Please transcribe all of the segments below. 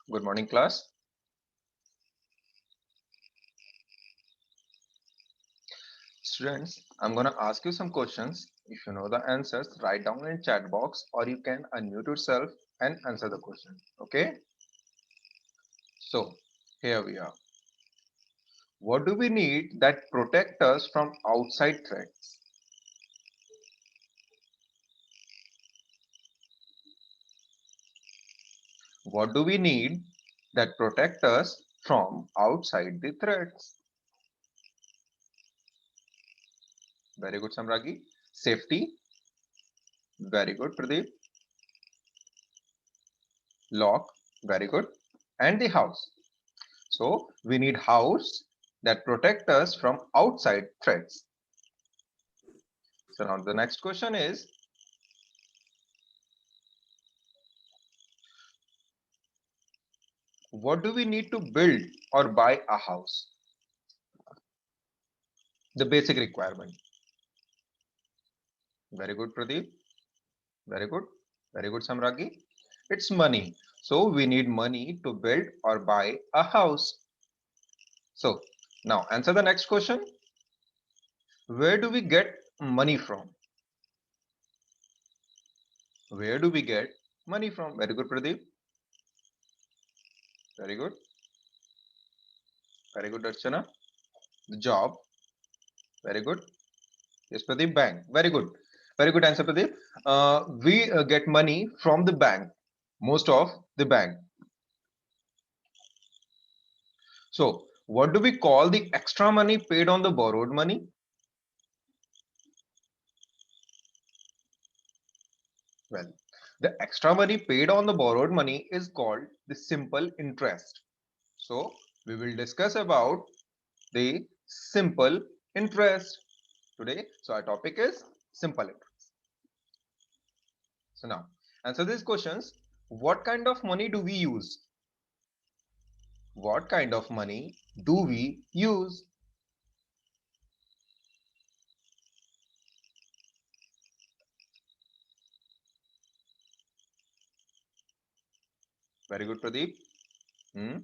Good morning, class. Students, I'm going to ask you some questions. If you know the answers, write down in chat box or you can unmute yourself and answer the question. Okay? So, here we are. What do we need that protect us from outside threats? What do we need that protect us from outside the threats? Very good, Samragi. Safety. Very good, Pradeep. Lock. Very good. And the house. So we need house that protect us from outside threats. So now the next question is, what do we need to build or buy a house? The basic requirement. Very good, Pradeep. Very good. Very good, Samragi. It's money. So we need money to build or buy a house. So now answer the next question. Where do we get money from? Where do we get money from? Very good, Pradeep. Very good. Very good, Archana. The job. Very good. Yes, Pradeep, bank. Very good. Very good answer, Pradeep. We get money from the bank, most of the bank. So, what do we call the extra money paid on the borrowed money? Well, the extra money paid on the borrowed money is called the simple interest. So, we will discuss about the simple interest today. So, our topic is simple interest. So, now answer these questions. What kind of money do we use? What kind of money do we use? Very good, Pradeep. Hmm.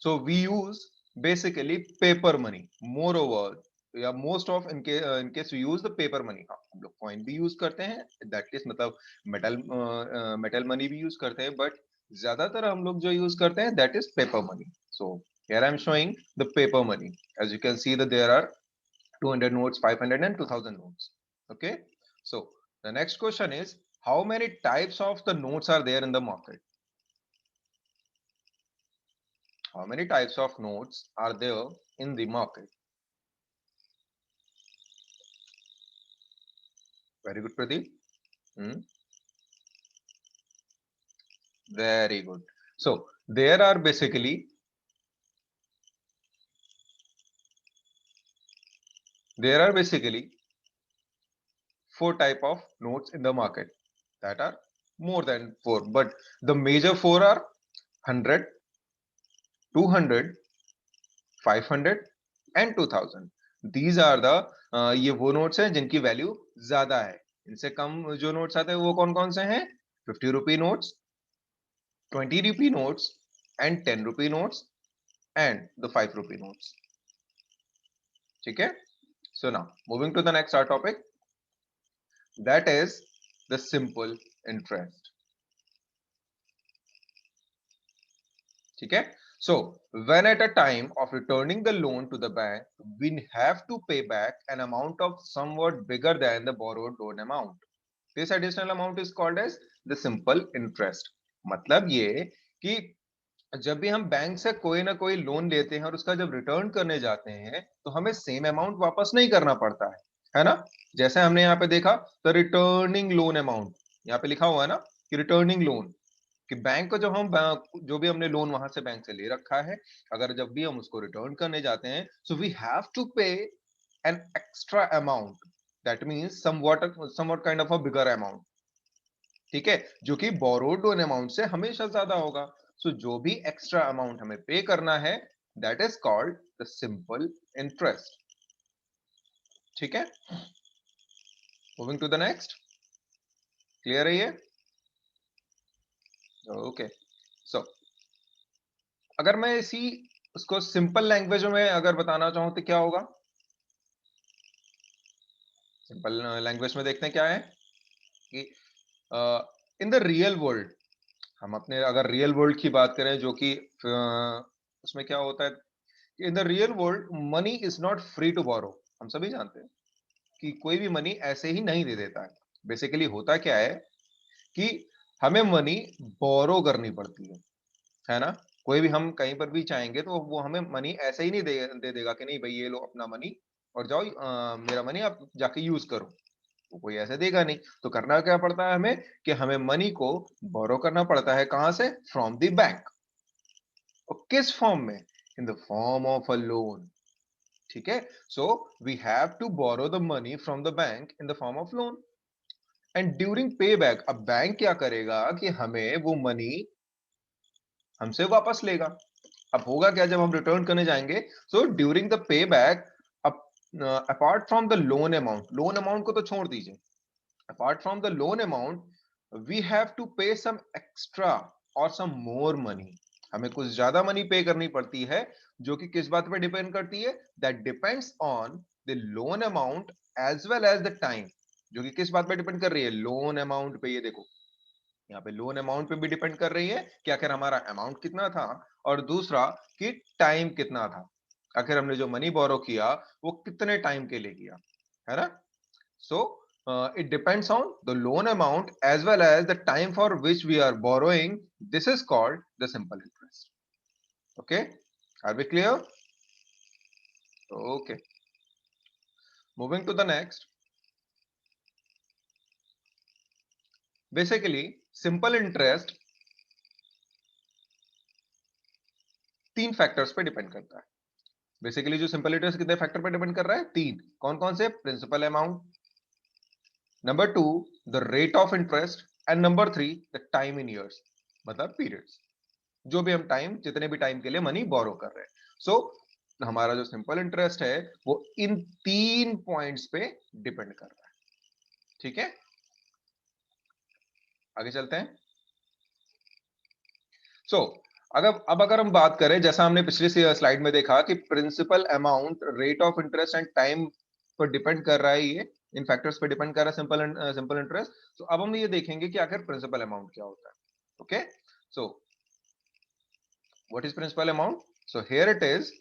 So we use basically paper money. Moreover, या most of in case we use the paper money. हाँ, हम लोग coin भी use करते हैं. That is मतलब metal money भी use करते हैं. But ज्यादातर हम लोग जो use करते हैं that is paper money. So here I am showing the paper money. As you can see that there are 200 notes, 500 and 2000 notes. Okay. So the next question is, how many types of the notes are there in the market? How many types of notes are there in the market? Very good, Pradeep. Hmm. Very good. So there are basically four type of notes in the market that are more than four, but the major four are 100, 200, 500 and 2000. These are the ये वो notes हैं जिनकी value ज्यादा है. इनसे कम जो notes आते हैं वो कौन कौन से हैं? 50 rupee notes, 20 rupee notes and 10 rupee notes and the 5 rupee notes. ठीक है? So now moving to the next our topic, that is the simple interest. ठीक है? So when at a time of returning the loan to the bank, we have to pay back an amount of somewhat bigger than the borrowed loan amount. This additional amount is called as the simple interest. मतलब ये कि जब भी हम bank से कोई ना कोई लोन लेते हैं और उसका जब रिटर्न करने जाते हैं तो हमें सेम अमाउंट वापस नहीं करना पड़ता है ना? जैसे हमने यहाँ पे देखा द रिटर्निंग लोन अमाउंट, यहाँ पे लिखा हुआ है ना कि रिटर्निंग लोन, कि बैंक को जब हम जो भी हमने लोन वहां से बैंक से ले रखा है, अगर जब भी हम उसको रिटर्न करने जाते हैं, सो वी हैव टू पे an extra amount, that means somewhat kind of a bigger amount. ठीक है? जो कि बोरोड लोन अमाउंट से हमेशा ज्यादा होगा. सो जो भी एक्स्ट्रा अमाउंट हमें पे करना है, that is called the simple interest. ठीक है? Moving to the next. Clear है ये? ओके. सो अगर मैं इसी उसको सिंपल लैंग्वेज में अगर बताना चाहूं तो क्या होगा? सिंपल लैंग्वेज में देखते हैं क्या है कि इन द रियल वर्ल्ड, हम अपने अगर रियल वर्ल्ड की बात करें जो कि उसमें क्या होता है, in the real world money is not free to borrow. हम सभी जानते हैं कि कोई भी मनी ऐसे ही नहीं दे देता है। बेसिकली होता क्या है कि हमें मनी बोरो करनी पड़ती है ना? कोई भी हम कहीं पर भी चाहेंगे तो वो हमें मनी ऐसे ही नहीं दे देगा कि नहीं भाई ये लो अपना मनी और जाओ मेरा मनी आप जाके यूज करो। वो कोई ऐसे देगा नहीं। तो करना क्या पड़ता है हमें कि हमें मनी को बोरो करना पड़ता है। कहां से? From the bank. और किस फॉर्म में? In the form of a loan. ठीक है। So we have to borrow the money from the bank in the form of loan and during pay back. अब बैंक क्या करेगा कि हमें वो मनी हमसे वापस लेगा। अब होगा क्या जब हम रिटर्न करने जाएंगे? So during the pay back, apart from the loan amount को तो छोड़ दीजिए, apart from the loan amount we have to pay some extra or some more money। हमें कुछ ज्यादा मनी पे करनी पड़ती है जो कि किस बात पे डिपेंड करती है? That depends on the loan amount as well as the time. जो कि किस बात पे डिपेंड कर रही है? लोन अमाउंट पे। ये देखो यहाँ पे लोन अमाउंट पे भी डिपेंड कर रही है कि आखिर हमारा अमाउंट कितना था, और दूसरा कि टाइम कितना था, आखिर हमने जो मनी बोरो किया वो कितने टाइम के लिए किया, है ना? So it depends on the loan amount as well as the time for which we are borrowing. This is called the simple interest. Okay, are we clear? Okay, moving to the next. Basically simple interest तीन factors पे depend करता है। Basically जो simple interest कितने factor पे depend कर रहा है? तीन। कौन कौन से? Principal amount, number two the rate of interest, and number three the time in years, मतलब पीरियड्स। जो भी हम टाइम, जितने भी टाइम के लिए मनी बोरो कर रहे हैं। सो हमारा जो सिंपल इंटरेस्ट है वो इन तीन पॉइंट्स पे डिपेंड कर रहा है। ठीक है, आगे चलते हैं। सो अगर हम बात करें, जैसा हमने पिछली स्लाइड में देखा कि principal amount, rate of interest and time पर डिपेंड कर रहा है, ये इन फैक्टर्स पर डिपेंड कर रहा है सिंपल इंटरेस्ट। तो अब हम ये देखेंगे कि आखिर प्रिंसिपल अमाउंट क्या होता है। Okay, so what is principal amount? So here it is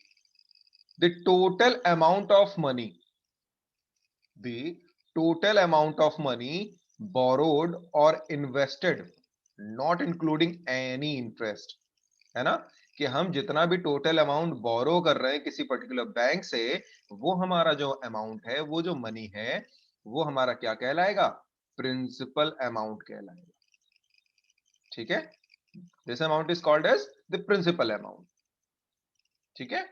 the total amount of money, the total amount of money borrowed or invested, not including any interest। है ना? कि हम जितना भी टोटल अमाउंट बोरो कर रहे हैं किसी पर्टिकुलर बैंक से, वो हमारा जो अमाउंट है, वो जो मनी है, वो हमारा क्या कहलाएगा? प्रिंसिपल अमाउंट कहलाएगा। ठीक है, this amount is called as the principal amount. ठीक है,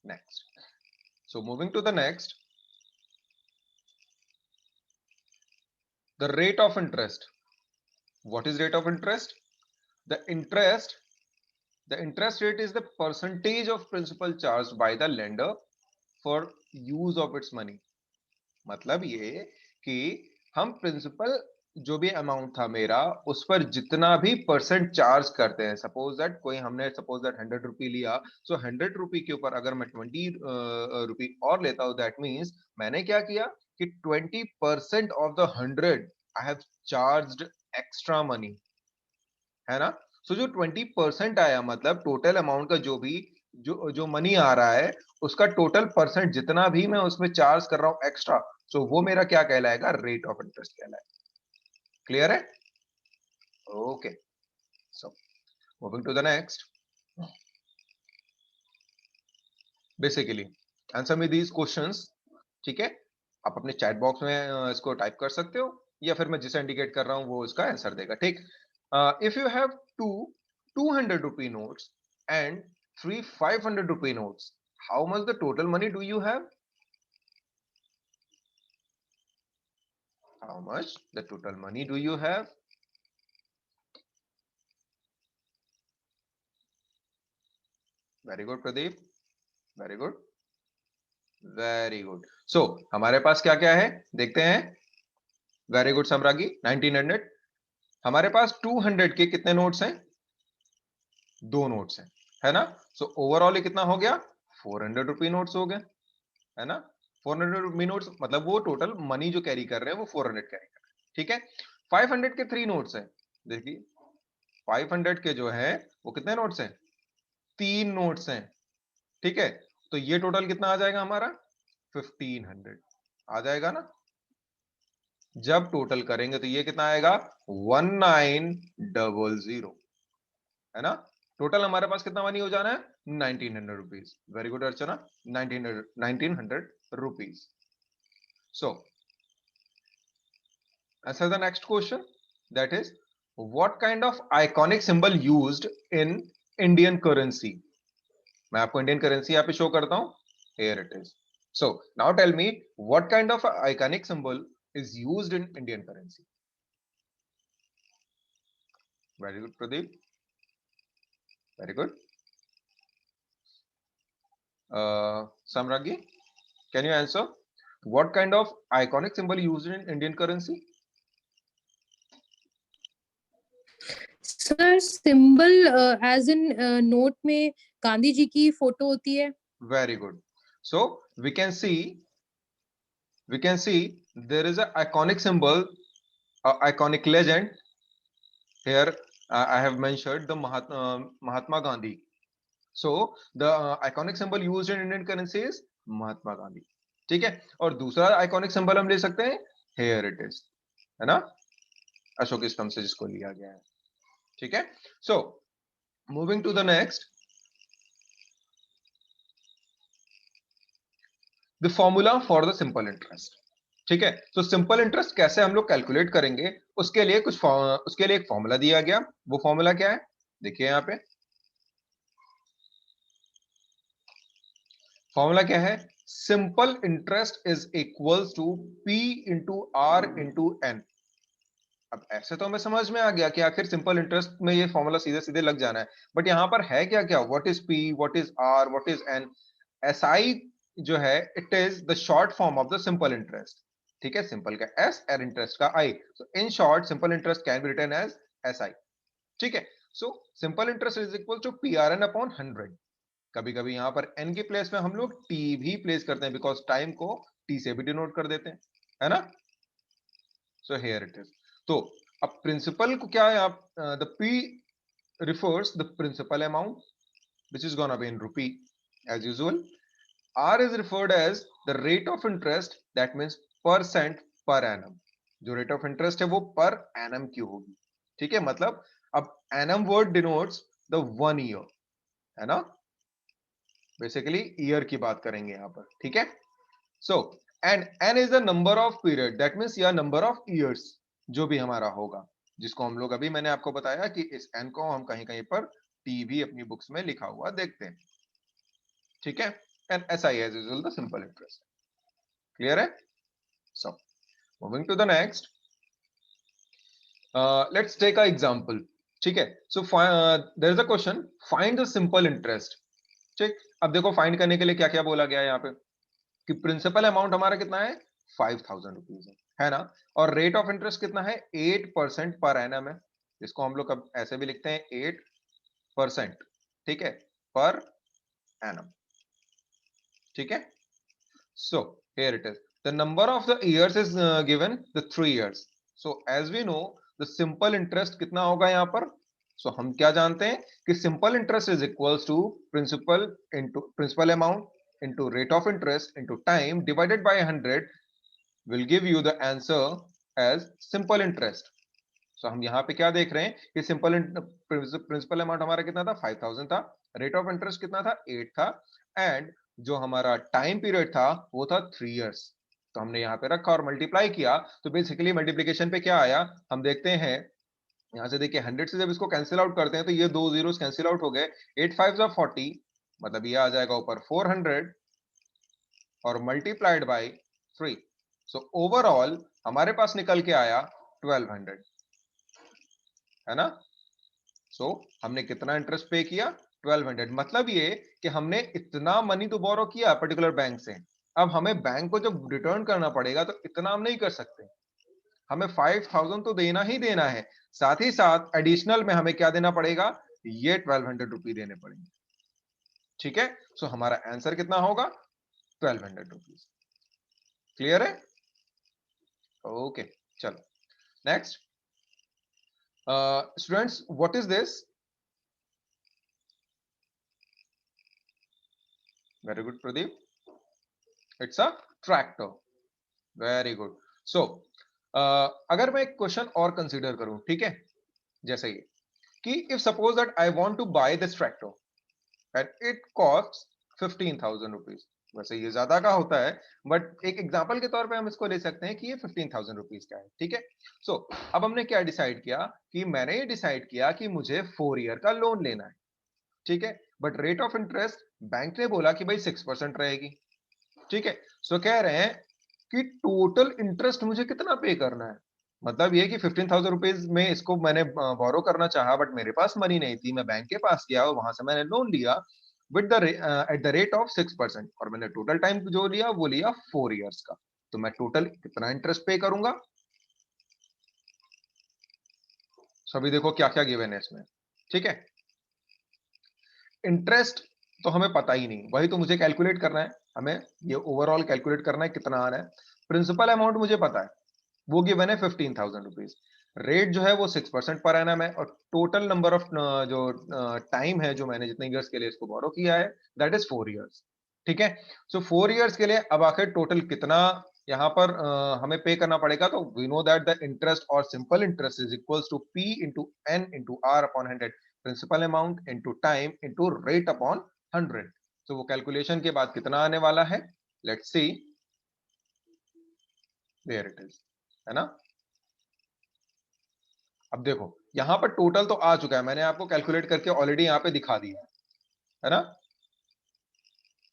next. So moving to the next, the rate of interest। what is rate of interest? the interest the interest rate is the percentage of principal charged by the lender for use of its money। मतलब ये कि हम principal, जो भी amount था मेरा, उस पर जितना भी परसेंट चार्ज करते हैं। सपोज दैट कोई हमने सपोज दैट 100 रुपी लिया, सो 100 रुपी के ऊपर अगर मैं 20 रुपी और लेता हूं, दैट मीन्स मैंने क्या किया कि 20% of the 100 I have charged extra money, है ना? सो जो 20% आया, मतलब टोटल अमाउंट का जो भी जो जो मनी आ रहा है, उसका टोटल परसेंट जितना भी मैं उसमें चार्ज कर रहा हूं एक्स्ट्रा, सो वो मेरा क्या कहलाएगा? रेट ऑफ इंटरेस्ट कहलाएगा। क्लियर है? Okay, so moving to the next. Basically answer me these questions. ठीक है, आप अपने चैट बॉक्स में इसको टाइप कर सकते हो, या फिर मैं जिसे इंडिकेट कर रहा हूं वो इसका आंसर देगा। ठीक, if you have two 200 rupee notes and three 500 rupee notes, how much the total money do you have? How much the total money do you have? Very good Pradeep, very good, very good. So हमारे पास क्या क्या है देखते हैं। Very good Samragi, 1900। हमारे पास 200 के कितने नोट्स हैं? दो नोट्स हैं, है ना। सो ओवरऑल ये कितना हो गया, 400 रुपी नोट्स हो गए, है ना। 400 रुपी नोट्स मतलब वो टोटल मनी जो कैरी कर रहे हैं वो 400 कैरी कर रहे हैं, ठीक है। 500 के 3 नोट्स हैं, देखिए 500 के जो है वो कितने नोट्स हैं, 3 नोट्स हैं, ठीक है। तो ये टोटल कितना आ जाएगा हमारा, 1500 आ जाएगा ना। जब टोटल करेंगे तो ये कितना आएगा, 1900, है ना। टोटल हमारे पास कितना मनी हो जाना है, 1900 rupees. Very good Archana, 1900 rupees. So answer the next question, that is what kind of iconic symbol used in Indian currency। मैं आपको इंडियन करेंसी यहाँ पे शो करता हूँ, here it is। So now tell me what kind of iconic symbol is used in Indian currency। Very good Pradeep, very good। Samragi, can you answer what kind of iconic symbol used in Indian currency। Sir symbol as in note में गांधी जी की photo होती है। Very good। So we can see there is a iconic symbol, iconic legend here। I have mentioned the Mahatma Gandhi। So the iconic symbol used in Indian currency is Mahatma Gandhi, ठीक है। और दूसरा iconic symbol हम ले सकते हैं, here it is, है ना, अशोक स्तंभ से जिसको लिया गया है, ठीक है। So moving to the next, the formula for the simple interest, ठीक है। तो सिंपल इंटरेस्ट कैसे हम लोग कैलकुलेट करेंगे, उसके लिए एक फॉर्मूला दिया गया। वो फॉर्मूला क्या है, देखिए यहाँ पे फॉर्मूला क्या है, simple interest is equals to P into R into N. अब ऐसे तो हमें समझ में आ गया कि आखिर सिंपल इंटरेस्ट में ये फॉर्मूला सीधे सीधे लग जाना है, बट यहां पर है क्या क्या, what is P, what is R, what is N. SI जो है it is the short form of the simple interest, ठीक है। सिंपल का एस और इंटरेस्ट का I, so in short simple interest can be written as S I, ठीक है। So simple interest is equal to P R N upon 100। कभी कभी यहां पर एन के प्लेस में हम लोग टी भी प्लेस करते हैं, बिकॉज टाइम को टी से भी डिनोट कर देते हैं, है ना। सो हियर इट इज। तो अब प्रिंसिपल को क्या है, आप the P refers the principal amount which is gonna be in rupee as usual। R is referred as the rate of interest, that means percent per annum। जो rate of interest है वो per annum की होगी, ठीक है। मतलब अब annum word denotes the 1 year, है ना, बेसिकली ईयर की बात करेंगे यहाँ पर, ठीक है। So and n is the number of period, that means या number of years जो भी हमारा होगा, जिसको हम लोग अभी मैंने आपको बताया कि इस n को हम कहीं कहीं पर t भी अपनी बुक्स में लिखा हुआ देखते हैं, ठीक है। And SI as usual the simple interest, clear है। So moving to the next, let's take a example, ठीक है। So there is a question, find the simple interest, ठीक। अब देखो फाइंड करने के लिए क्या क्या बोला गया है यहाँ पे, कि प्रिंसिपल अमाउंट हमारा कितना है, 5000 रुपीज है ना। और रेट ऑफ इंटरेस्ट कितना है, 8% पर एनम है। इसको हम लोग अब ऐसे भी लिखते हैं 8%, ठीक है, पर एनम, ठीक है। So here it is, the number of the years is given the 3 years. So as we know the simple interest कितना होगा यहाँ पर, सो हम क्या जानते हैं कि simple interest is equals to principal amount into rate of interest into time divided by 100 will give you the answer as simple interest। so हम यहाँ पे क्या देख रहे हैं कि प्रिंसिपल अमाउंट हमारा कितना था, 5000 था, रेट ऑफ इंटरेस्ट कितना था, 8 था, एंड जो हमारा टाइम पीरियड था वो था 3 इयर्स। तो हमने यहाँ पे रखा और मल्टीप्लाई किया, तो बेसिकली मल्टीप्लीकेशन पे क्या आया हम देखते हैं। यहाँ से देखिए 100 से जब इसको कैंसिल आउट करते हैं तो ये दो जीरोस कैंसिल आउट हो गए, 8 5 40, मतलब ये आ जाएगा ऊपर 400 और मल्टीप्लाइड बाय 3। सो ओवरऑल हमारे पास निकल के आया 1200, है ना। सो हमने कितना इंटरेस्ट पे किया, 1200। मतलब ये कि हमने इतना मनी तो बोरो किया पर्टिकुलर बैंक से, अब हमें बैंक को जब रिटर्न करना पड़ेगा तो इतना हम नहीं कर सकते, हमें 5000 तो देना ही देना है, साथ ही साथ एडिशनल में हमें क्या देना पड़ेगा, ये 1200 रुपी देने पड़ेंगे। ठीक है, सो हमारा आंसर कितना होगा? 1200 रुपीज। क्लियर है? ओके, चलो next. Students, what is this? Very good Pradeep, it's a tractor. Very good. So अगर मैं एक क्वेश्चन और कंसीडर करूं, ठीक है, जैसे ये कि if suppose that I want to buy this tractor and it cost 15,000 rupees. वैसे ये ज्यादा का होता है, बट एक एग्जांपल के तौर पे हम इसको ले सकते हैं कि ये 15,000 रुपीज का है। ठीक है, सो अब हमने क्या डिसाइड किया कि मैंने ये डिसाइड किया कि मुझे 4 ईयर का लोन लेना है। ठीक है, but rate of interest bank ने बोला कि भाई 6% रहेगी। ठीक है, सो कह रहे हैं कि टोटल इंटरेस्ट मुझे कितना पे करना है। मतलब ये कि 15,000 रुपीज में इसको मैंने बोरो करना चाहा, बट मेरे पास मनी नहीं थी। मैं बैंक के पास गया और वहां से मैंने लोन लिया with the at the rate of 6%, और मैंने टोटल टाइम जो लिया वो लिया 4 ईयर्स का। तो मैं टोटल कितना इंटरेस्ट पे करूंगा? सभी देखो क्या क्या गिवन है इसमें। ठीक है, इंटरेस्ट तो हमें पता ही नहीं, वही तो मुझे कैलकुलेट करना है। हमें ये ओवरऑल कैलकुलेट करना है कितना आ रहा है। प्रिंसिपल अमाउंट मुझे पता है, वो गिवन है 15,000 रुपीज। रेट जो है वो 6% पर एनम है, और टोटल नंबर ऑफ जो टाइम है जो मैंने जितने ईयर्स के लिए इसको बोरो किया है, दैट इज 4 ईयर्स। ठीक है, सो 4 ईयर्स के लिए अब आखिर टोटल कितना यहाँ पर हमें पे करना पड़ेगा? तो we know that the interest और simple interest is equals to P into N into R upon 100, principal amount into time into rate upon 100। तो वो कैलकुलेशन के बाद कितना आने वाला है? Let's see, there it is, है ना। अब देखो यहां पर टोटल तो आ चुका है, मैंने आपको कैलकुलेट करके ऑलरेडी यहां पे दिखा दिया है ना।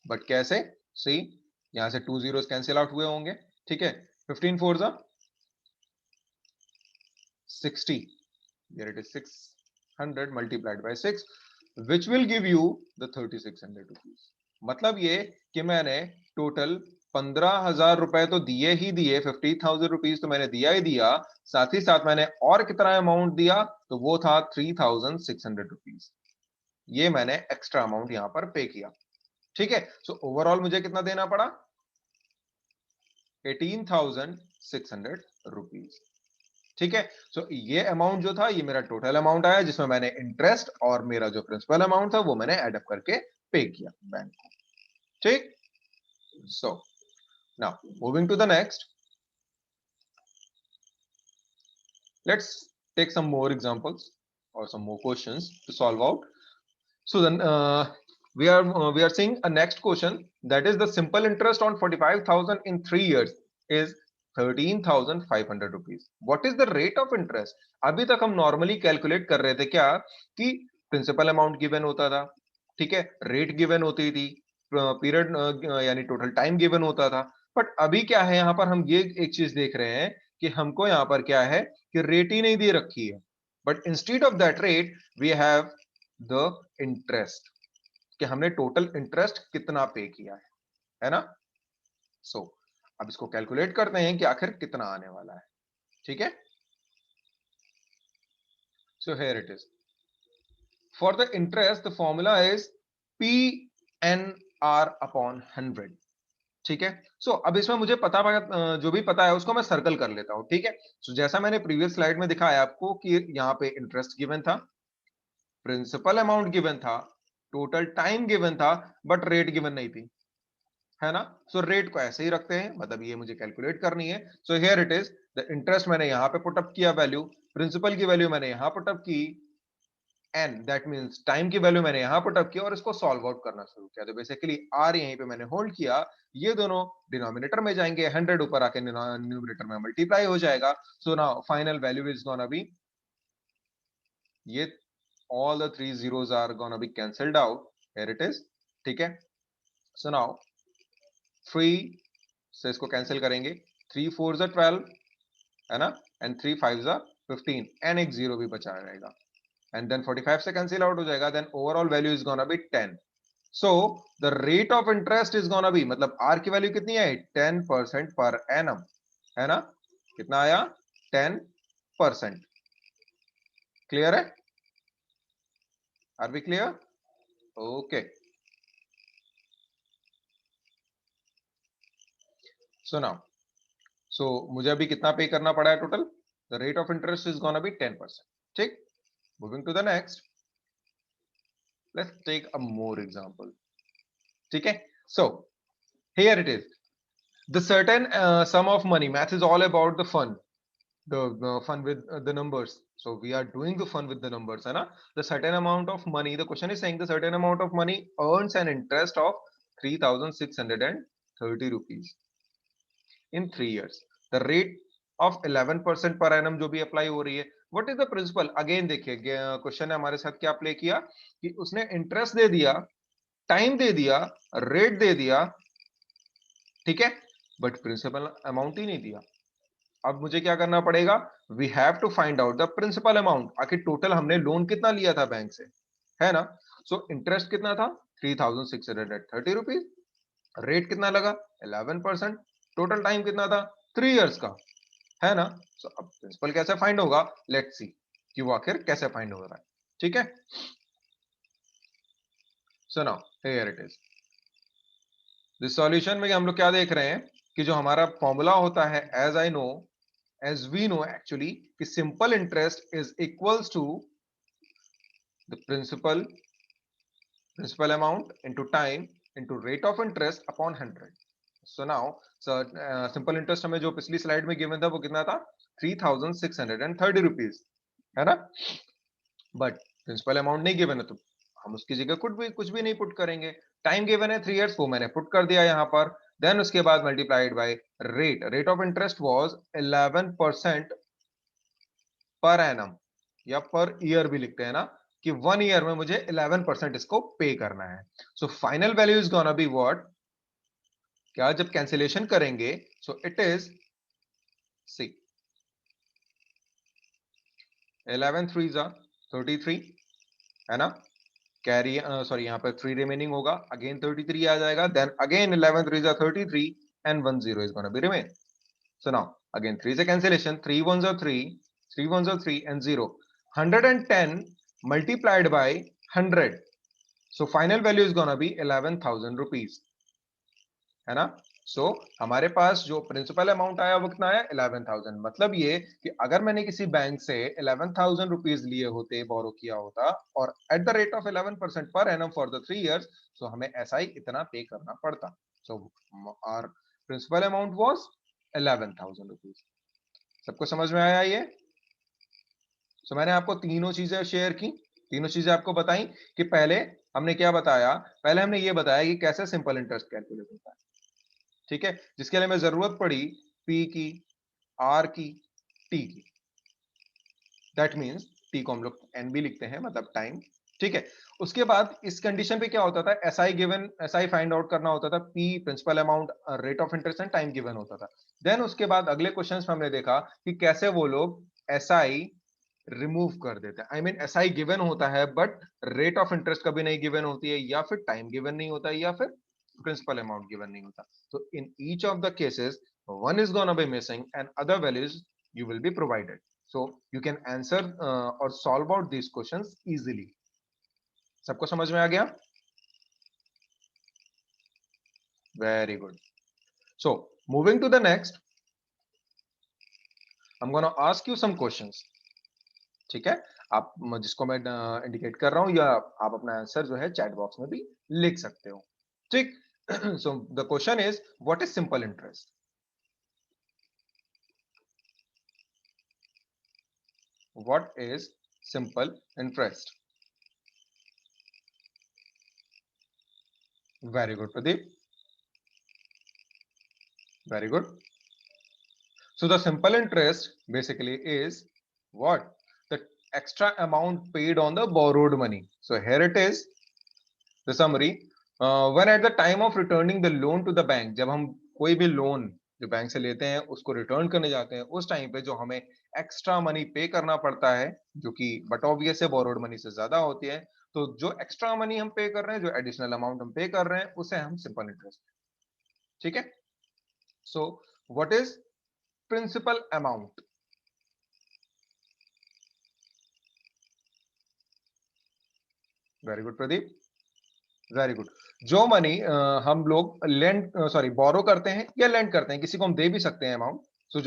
बट कैसे? सी, यहां से 2 जीरोस कैंसिल आउट हुए होंगे। ठीक है, 15 फोर जा 60, here it is 600 multiplied by 6, which will give you the 3600 rupees। मतलब ये कि मैंने टोटल 15,000 रुपए तो दिए ही दिए, 50,000 रुपीज तो मैंने दिया ही दिया, साथ ही साथ मैंने और कितना अमाउंट दिया? तो वो था 3,600 रुपीज। ये मैंने एक्स्ट्रा अमाउंट यहां पर पे किया। ठीक है, सो ओवरऑल मुझे कितना देना पड़ा? 18,600 रुपीज। ठीक है, सो ये अमाउंट जो था ये मेरा टोटल अमाउंट आया, जिसमें मैंने इंटरेस्ट और मेरा जो प्रिंसिपल अमाउंट था वो मैंने एडअप करके पे किया बैंक को। ठीक, so now moving to the next, let's take some more examples or some more questions to solve out. So then we are seeing a next question, that is the simple interest on 45,000 in 3 years is 13,500 rupees. What is the rate of interest? अभी तक हम normally calculate कर रहे थे क्या कि principal amount given होता था, ठीक है, रेट गिवन होती थी, पीरियड यानी टोटल टाइम गिवन होता था। बट अभी क्या है, यहाँ पर हम ये एक चीज देख रहे हैं कि हमको यहाँ पर क्या है कि रेट ही नहीं दे रखी है, but instead of that rate we have the interest, कि हमने टोटल इंटरेस्ट कितना पे किया है ना। सो अब इसको कैलकुलेट करते हैं कि आखिर कितना आने वाला है। ठीक है, so here it is, for the interest the formula is P N R upon 100। ठीक है, सो अब इसमें मुझे पता जो भी पता है उसको मैं सर्कल कर लेता हूं। ठीक है, सो जैसा मैंने प्रीवियस स्लाइड में दिखाया आपको कि यहाँ पे इंटरेस्ट गिवन था, प्रिंसिपल अमाउंट गिवन था, टोटल टाइम गिवन था, बट रेट गिवन नहीं थी, है ना। सो रेट को ऐसे ही रखते हैं, मतलब ये मुझे कैलकुलेट करनी है। So here it is, the interest मैंने यहाँ पे पुटअप किया वैल्यू, प्रिंसिपल की वैल्यू मैंने यहाँ पुटअप की, एंड दैट मींस टाइम की वैल्यू मैंने यहाँ पुटअप किया और इसको सॉल्व आउट करना शुरू किया। तो बेसिकली आर यहीं पे मैंने होल्ड किया, ये दोनों डिनोमिनेटर में जाएंगे, 100 ऊपर आके न्यूमरेटर में मल्टीप्लाई हो जाएगा। So now final value is gonna B, ये all the three zeros are gonna be cancelled out, here it is। ठीक है, so now 3 से इसको कैंसिल करेंगे, 3 4 12, है ना, एंड 3 5 15, एंड एक जीरो भी बचा रहेगा, एंड देन 45 से कैंसिल आउट हो जाएगा, then overall value is gonna be 10। So the rate of interest is gonna be, मतलब आर की वैल्यू कितनी है? 10% पर एनम, है ना। कितना आया? 10%। क्लियर है? Are we clear? Okay, so now, so मुझे अभी कितना पे करना पड़ा है total? The rate of interest is gonna be 10%. ठीक, moving to the next, let's take a more example. ठीक है, so here it is the certain sum of money. Math is all about the fun, the fun with the numbers. So we are doing the fun with the numbers, है ना? The certain amount of money, the question is saying the certain amount of money earns an interest of 3630 rupees in 3 years. The rate of 11% per annum जो भी apply हो रही है. What is the principal? Again देखिए, question ने हमारे साथ क्या प्ले किया कि उसने इंटरेस्ट दे दिया, टाइम दे दिया, रेट दे दिया, ठीक है, बट प्रिंसिपल अमाउंट ही नहीं दिया. अब मुझे क्या करना पड़ेगा? We have to find out the principal amount. आखिर टोटल हमने लोन कितना लिया था बैंक से, है ना? सो इंटरेस्ट कितना था? 3630 रुपीज. रेट कितना लगा? 11%. टोटल टाइम कितना था? 3 इयर्स का, है ना? सो अब प्रिंसिपल कैसे फाइंड होगा? लेट्स सी कि वो आखिर कैसे फाइंड हो रहा है. ठीक है, so now here it is. This solution में हम लोग क्या देख रहे हैं कि जो हमारा फॉर्मूला होता है, as we know actually, कि simple interest is equals to the principal amount into time into rate of interest upon 100. So now, so simple interest हमें जो पिछली स्लाइड में गिवन था वो कितना था? 3630 रुपीज, है ना? बट प्रिंसिपल अमाउंट नहीं गिवन है, तो हम उसकी जगह कुछ भी नहीं पुट करेंगे. टाइम गिवन है 3 इयर्स, वो मैंने पुट कर दिया यहाँ पर. देन उसके बाद multiplied by rate of interest was 11% per annum, या पर ईयर भी लिखते हैं ना, कि 1 ईयर में मुझे 11% इसको पे करना है. So final value is gonna be what? क्या जब कैंसिलेशन करेंगे, सो इट इज सी 11 3 जा 33, है ना? कैरी सॉरी, यहाँ पे 3 रिमेनिंग होगा, अगेन 33 आ जाएगा, देन अगेन 11 3 जा 33 and 1 0 is gonna be remain. So now again 3 से कैंसिलेशन, 3 1 जा 3, 3 1 जा 3 and 0. 110 multiplied by 100. So final value is gonna be 11,000 rupees, है ना? सो हमारे पास जो प्रिंसिपल अमाउंट आया वो कितना आया? 11,000. मतलब ये कि अगर मैंने किसी बैंक से 11,000 रुपीज लिए होते, बोरो किया होता, और at the rate of 11% per annum for the 3 years, so हमें ऐसा ही इतना पे करना पड़ता. So our principal amount was 11,000 rupees. सबको समझ में आया ये? सो मैंने आपको तीनों चीजें शेयर की, तीनों चीजें आपको बताई कि पहले हमने क्या बताया? पहले हमने ये बताया कि कैसे सिंपल इंटरेस्ट कैलकुलेट होता है, ठीक है, जिसके लिए हमें जरूरत पड़ी पी की, आर की, टी की. दैट मींस टी को हम लोग एन भी लिखते हैं, मतलब टाइम. ठीक है, उसके बाद इस कंडीशन पे क्या होता था? SI given, SI find out करना होता था. P principal amount, rate of interest and time given होता था. देन उसके बाद अगले क्वेश्चंस में हमने देखा कि कैसे वो लोग एसआई रिमूव कर देते हैं. आई मीन एसआई गिवन होता है बट रेट ऑफ इंटरेस्ट कभी नहीं गिवन होती है, या फिर टाइम गिवन नहीं होता है, या फिर प्रिंसिपल अमाउंट गिवन नहीं होता. So in each of the cases, one is gonna be missing and other values you will be provided. So you can answer or solve out these questions easily. सबको समझ में आ गया? Very good. So moving to the next, I'm gonna ask you some questions. ठीक है, आप जिसको मैं indicate कर रहा हूं, या आप अपना आंसर जो है चैट बॉक्स में भी लिख सकते हो. ठीक. So the question is, what is simple interest? What is simple interest? Very good, Pradeep. Very good. So the simple interest basically is what? The extra amount paid on the borrowed money. So here it is, the summary. When at the time of returning the loan to the bank, जब हम कोई भी loan जो bank से लेते हैं उसको return करने जाते हैं, उस टाइम पे जो हमें एक्स्ट्रा मनी पे करना पड़ता है, जो कि बट ऑब्वियस है बोरोड मनी से ज्यादा होती है, तो जो एक्स्ट्रा मनी हम पे कर रहे हैं, जो एडिशनल अमाउंट हम पे कर रहे हैं, उसे हम सिंपल इंटरेस्ट. ठीक है, so what is principal amount? Very good Pradeep, very good. जो मनी हम लोग बोरो करते हैं या लेंड करते हैं, किसी को हम दे भी सकते हैं अमाउंट। सो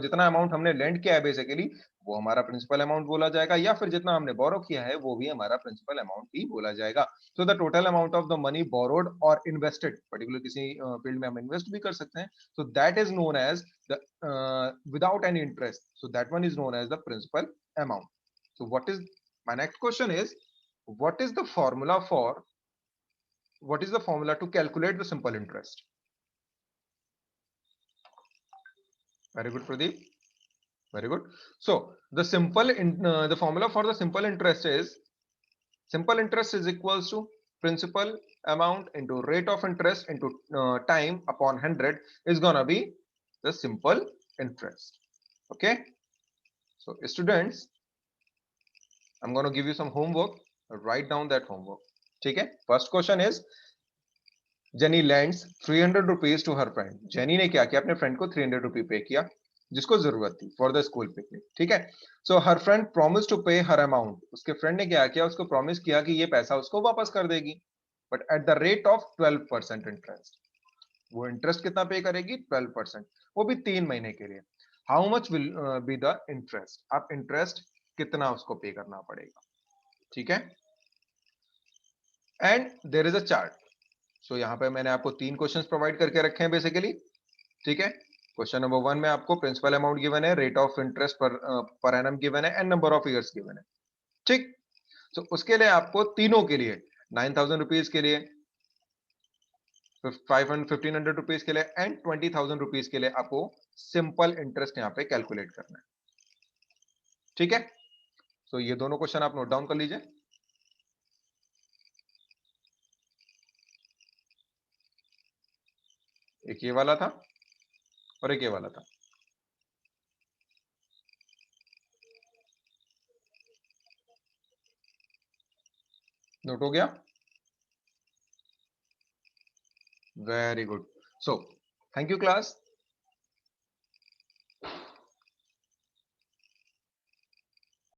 जितना अमाउंट हमने लेंड किया है बेसिकली, वो हमारा प्रिंसिपल अमाउंट बोला जाएगा, या फिर जितना हमने बोरो किया है वो भी हमारा प्रिंसिपल अमाउंट ही बोला जाएगा। So the total amount of the money borrowed और इन्वेस्टेड, पर्टिकुलर किसी फील्ड में हम इन्वेस्ट भी कर सकते हैं, so that is known as the without any interest, so that one is known as the principal amount. So what is my next question is, what is the formula for what is the formula to calculate the simple interest? Very good, Pradeep. Very good. So the formula for the simple interest is equals to principal amount into rate of interest into time upon 100 is gonna be the simple interest. Okay. So students, I'm gonna give you some homework. Write down that homework. Okay. First question is, Jenny lends 300 rupees to her friend. Jenny ने क्या किया, अपने friend को 300 रुपी पे किया, जिसको जरूरत थी फॉर द स्कूल पिकनिक। ठीक है। सो हर फ्रेंड प्रॉमिस टू पे हर अमाउंट। उसके फ्रेंड ने क्या किया, उसको प्रॉमिस किया कि ये पैसा उसको वापस कर देगी, but at the rate of 12% interest. वो इंटरेस्ट कितना पे करेगी, 12%, वो भी 3 महीने के लिए। How much will be the interest, आप इंटरेस्ट कितना उसको पे करना पड़ेगा। ठीक है। And there is a chart. सो यहाँ पे मैंने आपको 3 क्वेश्चंस प्रोवाइड करके रखे हैं बेसिकली। ठीक है। क्वेश्चन नंबर 1 में आपको प्रिंसिपल अमाउंट गिवन है, rate of interest per annum given है, and number of years given है। ठीक। तो उसके लिए आपको तीनों के लिए 9,000 रुपीज के लिए, 1500 रुपीज के लिए एंड 20,000 रुपीज के लिए आपको सिंपल इंटरेस्ट यहाँ पे कैलकुलेट करना है। ठीक है। तो ये दोनों क्वेश्चन आप नोट डाउन कर लीजिए। एक ये वाला था और एक ये वाला था। नोट हो गया? Very good. So thank you class.